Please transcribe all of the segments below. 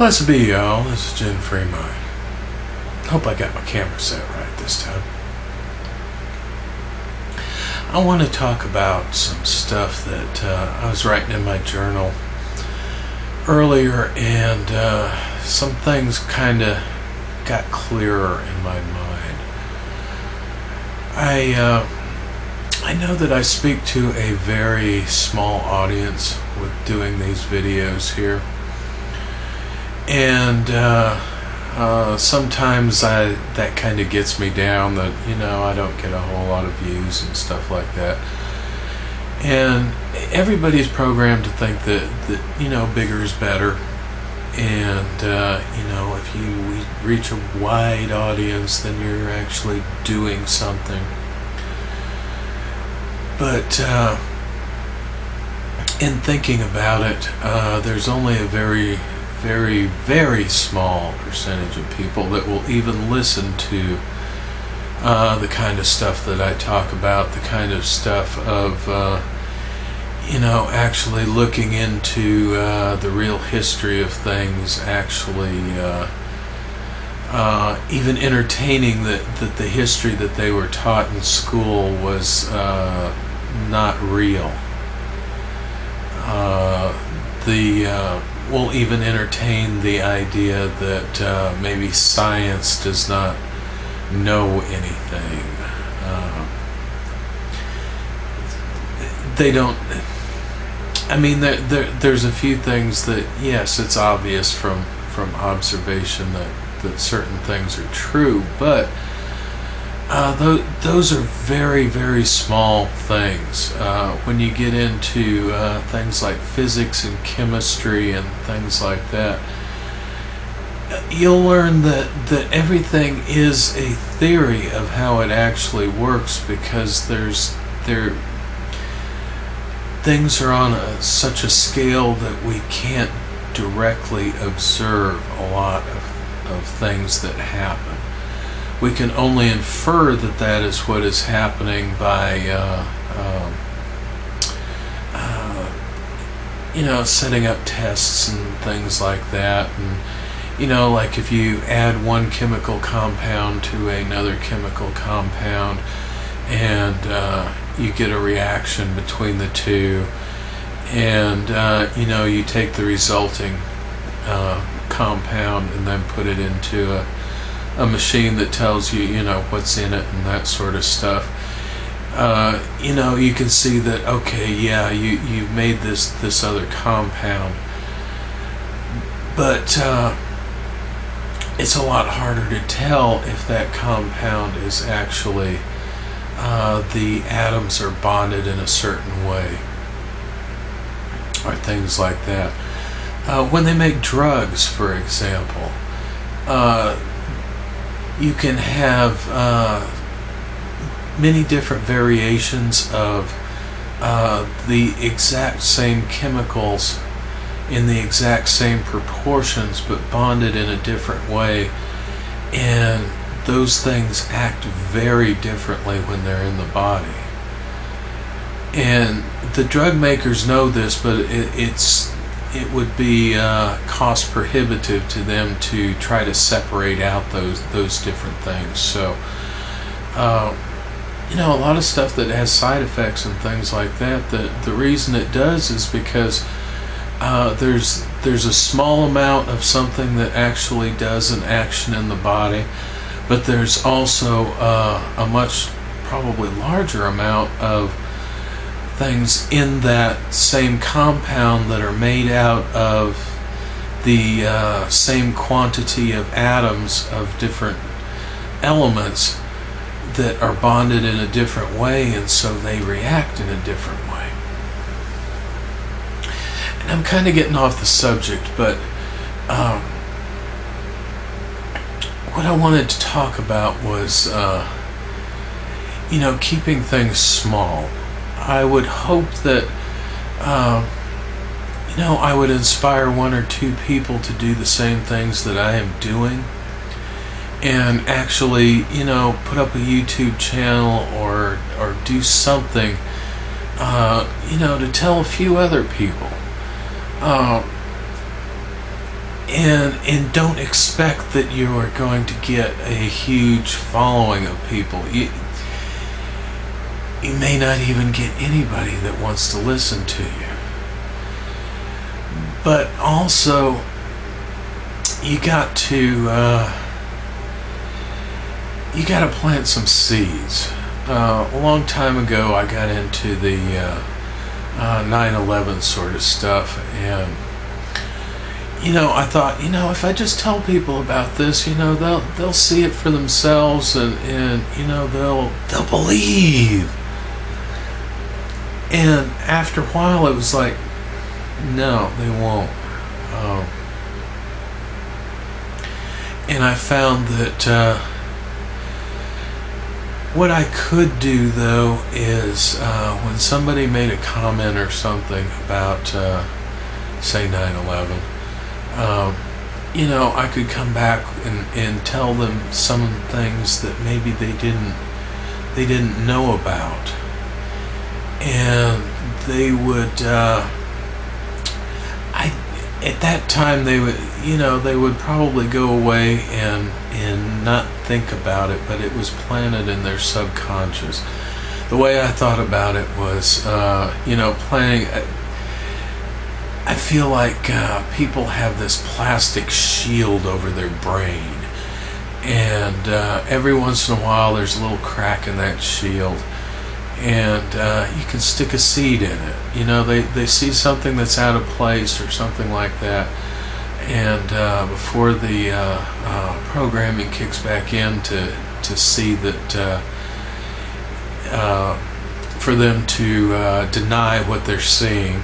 Blessed be y'all, this is Jen Fremont. Hope I got my camera set right this time. I want to talk about some stuff that I was writing in my journal earlier, and some things kind of got clearer in my mind. I know that I speak to a very small audience with doing these videos here, and sometimes that kind of gets me down, that I don't get a whole lot of views and stuff like that. And everybody's programmed to think that bigger is better, and if you reach a wide audience, then you're actually doing something. But in thinking about it, there's only a very, very, very small percentage of people that will even listen to the kind of stuff that I talk about, the kind of stuff of actually looking into the real history of things, actually even entertaining that the history that they were taught in school was not real. We'll even entertain the idea that maybe science does not know anything. They don't. I mean, there's a few things that, yes, it's obvious from observation that certain things are true, but those are very, very small things. When you get into things like physics and chemistry and things like that, you'll learn that everything is a theory of how it actually works, because things are on such a scale that we can't directly observe a lot of things that happen. We can only infer that is what is happening by setting up tests and things like that. And like if you add one chemical compound to another chemical compound, and you get a reaction between the two, and you take the resulting compound and then put it into a machine that tells you what's in it and that sort of stuff. You can see that, okay, yeah, you've made this other compound, but it's a lot harder to tell if that compound is actually the atoms are bonded in a certain way, or things like that. When they make drugs, for example, you can have many different variations of the exact same chemicals in the exact same proportions, but bonded in a different way, and those things act very differently when they're in the body. And the drug makers know this, but it would be cost prohibitive to them to try to separate out those different things. So a lot of stuff that has side effects and things like that, the reason it does is because there's a small amount of something that actually does an action in the body, but there's also a much probably larger amount of things in that same compound that are made out of the same quantity of atoms of different elements that are bonded in a different way, and so they react in a different way. And I'm kind of getting off the subject, but what I wanted to talk about was keeping things small. I would hope that I would inspire one or two people to do the same things that I am doing, and actually put up a YouTube channel or do something to tell a few other people. and don't expect that you are going to get a huge following of people. You may not even get anybody that wants to listen to you. But also, you got to plant some seeds. A long time ago, I got into the 9/11 sort of stuff, and I thought, if I just tell people about this, they'll see it for themselves, and they'll believe. And after a while, it was like, no, they won't. And I found that what I could do, though, is when somebody made a comment or something about, say, 9/11, I could come back and tell them some things that maybe they didn't know about, and they would. At that time, they would probably go away and not think about it, but it was planted in their subconscious. The way I thought about it was, planning. I feel like people have this plastic shield over their brain, and every once in a while there's a little crack in that shield, and you can stick a seed in it. They see something that's out of place or something like that, and before the programming kicks back in to see that for them to deny what they're seeing.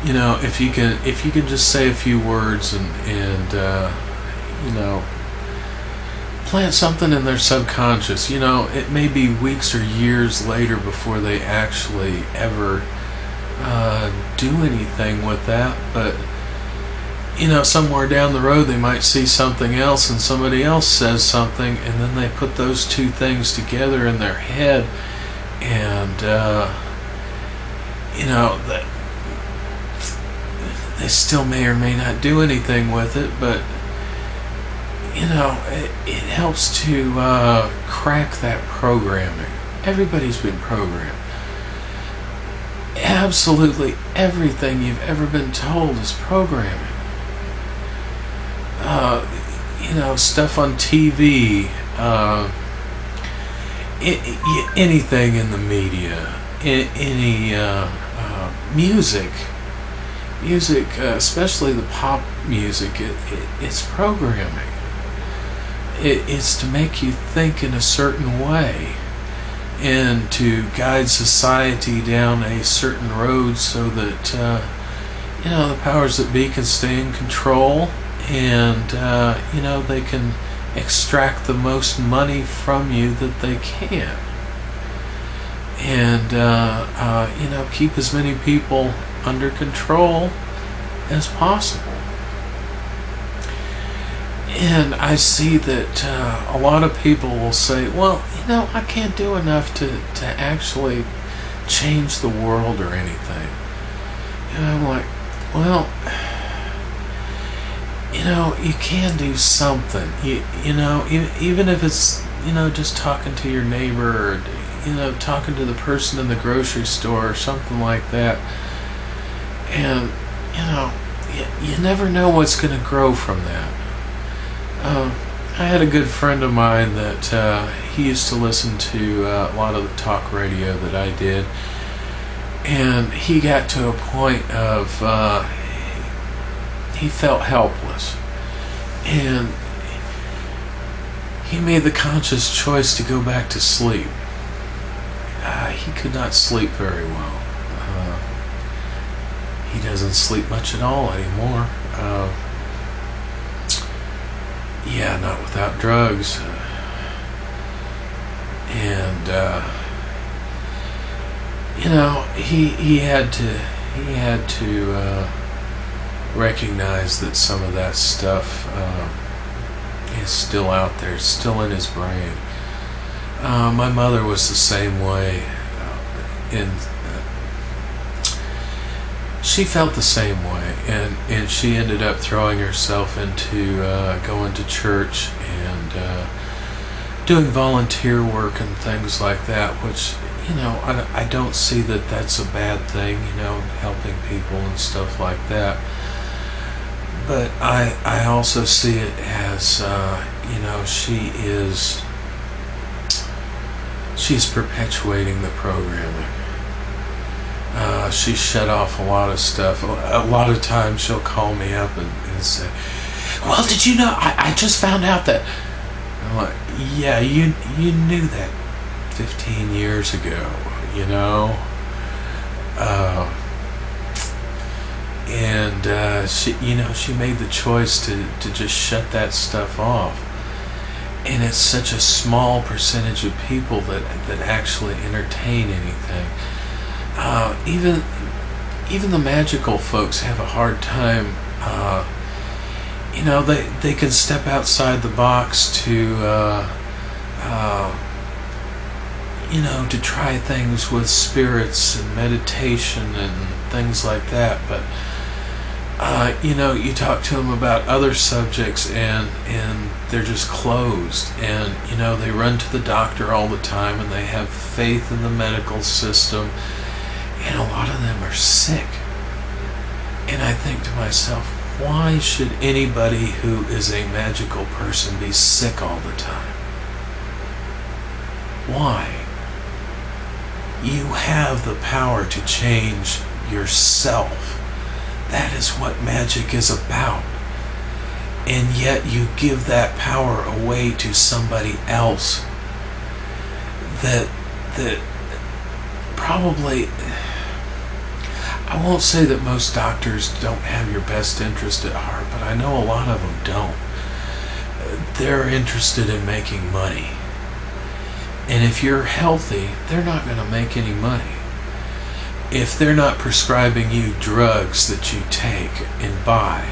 If you can just say a few words and plant something in their subconscious. It may be weeks or years later before they actually ever do anything with that, but somewhere down the road they might see something else, and somebody else says something, and then they put those two things together in their head, and that they still may or may not do anything with it, but it helps to crack that programming. Everybody's been programmed. Absolutely everything you've ever been told is programming. Stuff on TV, anything in the media, any music, especially the pop music, it's programming. It's to make you think in a certain way and to guide society down a certain road so that the powers that be can stay in control, and they can extract the most money from you that they can, and keep as many people under control as possible. And I see that a lot of people will say, well, I can't do enough to actually change the world or anything. And I'm like, well, you can do something. Even if it's, just talking to your neighbor, or, talking to the person in the grocery store or something like that. And, you never know what's going to grow from that. I had a good friend of mine that he used to listen to a lot of the talk radio that I did, and he got to a point of he felt helpless, and he made the conscious choice to go back to sleep. He could not sleep very well. He doesn't sleep much at all anymore. Not without drugs. And he had to recognize that some of that stuff is still out there, still in his brain. My mother was the same way. she felt the same way, and she ended up throwing herself into going to church and doing volunteer work and things like that, which, I don't see that that's a bad thing, helping people and stuff like that. But I also see it as, she's perpetuating the programming. She shut off a lot of stuff. A lot of times she'll call me up and say, well, did you know, I just found out that, I'm like, yeah, you knew that 15 years ago, and she made the choice to just shut that stuff off. And it's such a small percentage of people that actually entertain anything. Even the magical folks have a hard time. They can step outside the box to try things with spirits and meditation and things like that. But you talk to them about other subjects and they're just closed, and they run to the doctor all the time, and they have faith in the medical system, and a lot of them are sick. And I think to myself, why should anybody who is a magical person be sick all the time? Why? You have the power to change yourself. That is what magic is about. And yet you give that power away to somebody else that probably, I won't say that most doctors don't have your best interest at heart, but I know a lot of them don't. They're interested in making money. And if you're healthy, they're not going to make any money. If they're not prescribing you drugs that you take and buy,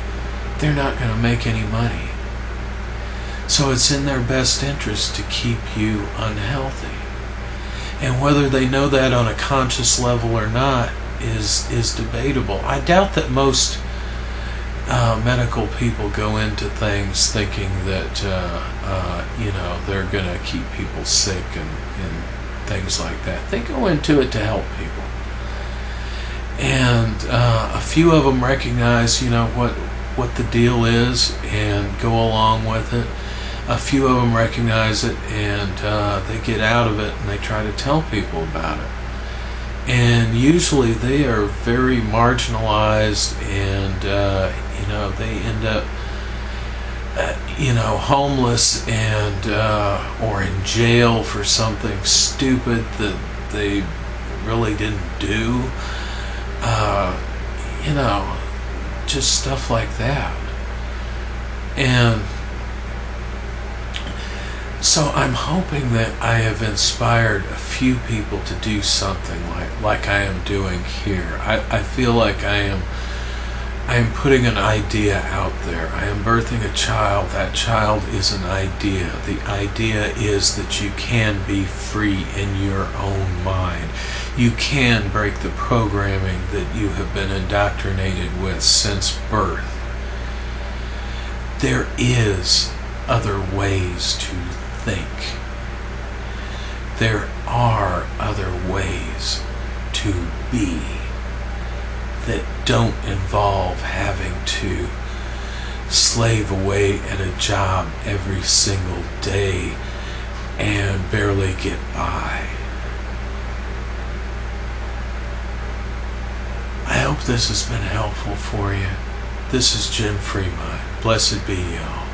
they're not going to make any money. So it's in their best interest to keep you unhealthy. And whether they know that on a conscious level or not is debatable. I doubt that most medical people go into things thinking that they're going to keep people sick and things like that. They go into it to help people. And a few of them recognize, what the deal is and go along with it. A few of them recognize it and they get out of it and they try to tell people about it. And usually they are very marginalized, and they end up homeless and or in jail for something stupid that they really didn't do. Just stuff like that. And so I'm hoping that I have inspired a few people to do something like I am doing here. I feel like I am putting an idea out there. I am birthing a child. That child is an idea. The idea is that you can be free in your own mind. You can break the programming that you have been indoctrinated with since birth. There is other ways to think. There are other ways to be that don't involve having to slave away at a job every single day and barely get by. I hope this has been helpful for you. This is Jim Fremont. Blessed be y'all.